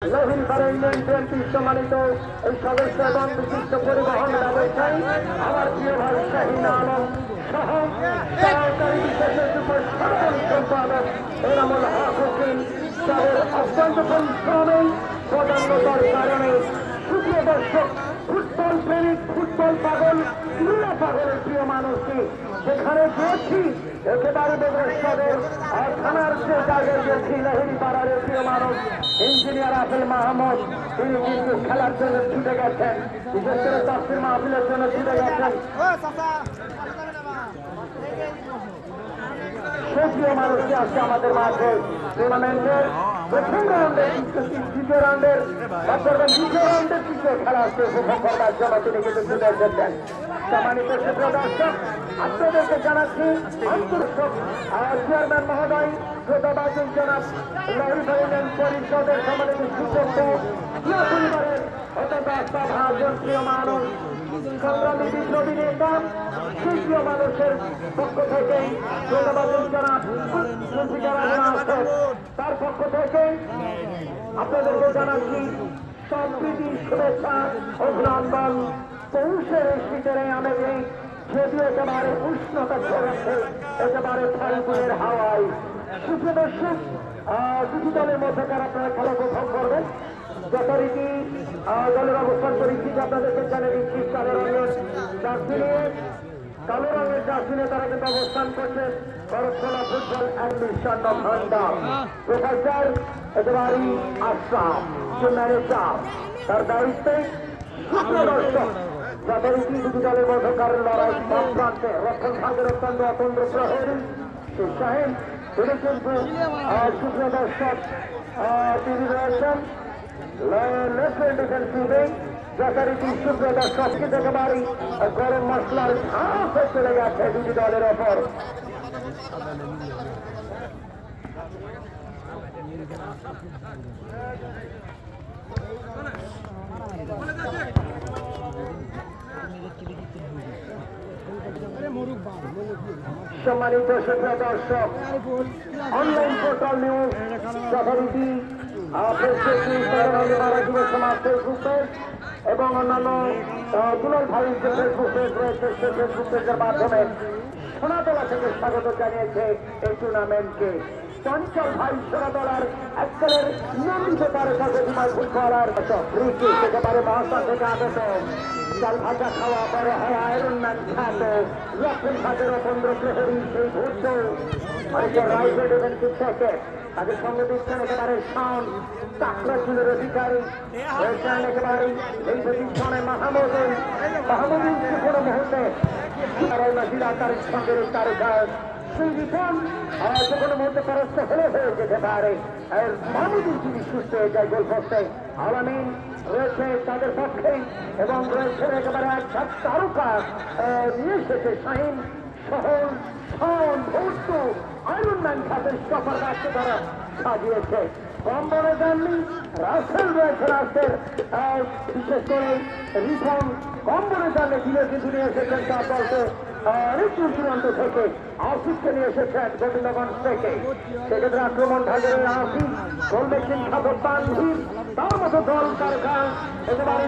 লহিন union বিএনপির সম্মানিত এই সদস্য এবং বিশিষ্ট পরিবহন ব্যবসায়ী আমার প্রিয় ভাই শাহীন আলম সহ সহকারী বিশেষ সাধারণ সম্পাদক এনামুল হক হোসেন তাদের অত্যন্ত পরিশ্রমে প্রধানতার কারণে সুপ্রিয় দর্শক ফুটবল প্রেমিক ফুটবল পাগল ক্রীড়া পাগলের প্রিয় মানুষকে সেখানে গিয়েছি একেবারে বেদরসদের থানার যে জায়গায় গিয়েছি লাহিড়ী পাড়ার প্রিয় মানুষ ইঞ্জিনিয়ার আফেল মাহমুদ তিনি কিন্তু খেলার জন্য ছুটে গেছেন, বিশেষ করে তাফসীর মাহফিলের জন্য ছুটে গেছেন। প্রিয় মানুষকে আজকে আমাদের মাঠে টুর্নামেন্টের প্রথম রাউন্ডের দ্বিতীয় রাউন্ডের দ্বিতীয় রাউন্ডের তৃতীয় খেলা আসছে উপভোগ করার জন্য তিনি কিন্তু ছুটে এসেছেন। সম্মানিত সুপ্রিয় দর্শক, আপনাদেরকে জানাচ্ছি আন্তর্জাতিক চেয়ারম্যান মহোদয় শ্রোতাবাদী জনাব লহিন ইউনিয়ন পরিষদের সম্মানিত সুযোগ্য পরিবারের অত্যন্ত আস্থাভাজন প্রিয় মানুষ সংগ্রামী বিপ্লবী নেতা সুপ্রিয় মানুষের পক্ষ থেকে শ্রোতাবাদী জনাব তার পক্ষ থেকে আপনাদেরকে জানাচ্ছি সম্প্রীতি শুভেচ্ছা অভিনন্দন। পৌষের শীতের আমেজে যদিও একেবারে উষ্ণতা ছড়াচ্ছে একেবারে ফাল্গুনের হাওয়ায় সুপ্রিয় দর্শক দুটি দলের মধ্যেকার আপনারা খেলা উপভোগ করবেন। যথারীতি দলের অবস্থান পরিস্থিতি আপনাদেরকে জানিয়ে দিচ্ছি। কালো রঙের জার্সি তারা কিন্তু অবস্থান করছে করতলা ফুটবল অ্যাডমিশন ভান্ডার প্রফেসর একেবারে আশরাফ ম্যানেজার তার দায়িত্বে। সুপ্রিয় দর্শক যথারীতি দুটি দলের মধ্যকার লড়াই সব প্রান্তে রক্ষণ ভাগের অত্যন্ত অতন্ত্র প্রহরী শাহিন তিনি কিন্তু সুপ্রিয় দর্শক তিনি রয়েছেন লেফট ডিফেন্সিভে। যথারীতি সুপ্রিয় দর্শক কিন্তু একেবারে গরম মশলার ঝাঁসে চলে গেছে দুটি দলের ওপর। সম্মানিত সুপ্রিয় দর্শক, অনলাইন পোর্টাল নিউজ যথারীতি ফেসবুকে এবং অন্যান্য দুলাল ভাইয়ের যে ফেসবুক পেজ রয়েছে সেই ফেসবুক পেজের মাধ্যমে সোনাতলা থেকে স্বাগত জানিয়েছে এই টুর্নামেন্টকে। চঞ্চল ভাই সোনাতলার এককালের নিয়মিত তারকা গতিময় ফুটবলার একেবারে মহাস্থান থেকে আগত চাল ভাজা খাওয়া বড় হয় আয়রন ম্যান খ্যাত লক্ষণ ভাজের অপন্দ্র প্রহরী সেই ভূত অনেকে রাইফেল ডিফেন্সিভ থেকে তাদের সঙ্গে দিচ্ছেন একেবারে শান চাকরা চুলের অধিকারী রয়েছেন একেবারে এই প্রতিষ্ঠানে মাহমুদুল কোনো মুহূর্তে তার সঙ্গে তারকা সেই রিপন যে কোনো মুহূর্তে পরাস্ত হয়ে যেতে পারে। মাহমুদুল যদি সুস্থ হয়ে যায় গোলপোস্টে আলামিন রয়েছে তাদের পক্ষে এবং রয়েছে একেবারে এক তারকা নিয়ে এসেছে শাহিন সহল শান ভৌত আয়রন ম্যান খাতের স্টপার রাখতে তারা সাজিয়েছে। কম বড় যাননি রাসেল রয়েছে রাস্তের বিশেষ করে রিপন কম বড় জানলে দিলে কিন্তু নিয়ে এসেছেন তার দলকে অনেক দূর দূরান্ত থেকে আসিফকে নিয়ে এসেছেন গোবিন্দগঞ্জ থেকে। সেক্ষেত্রে আক্রমণ ভাগের আসিফ গোল মেশিন খাবার তানভীর তার মতো দল তারকা একেবারে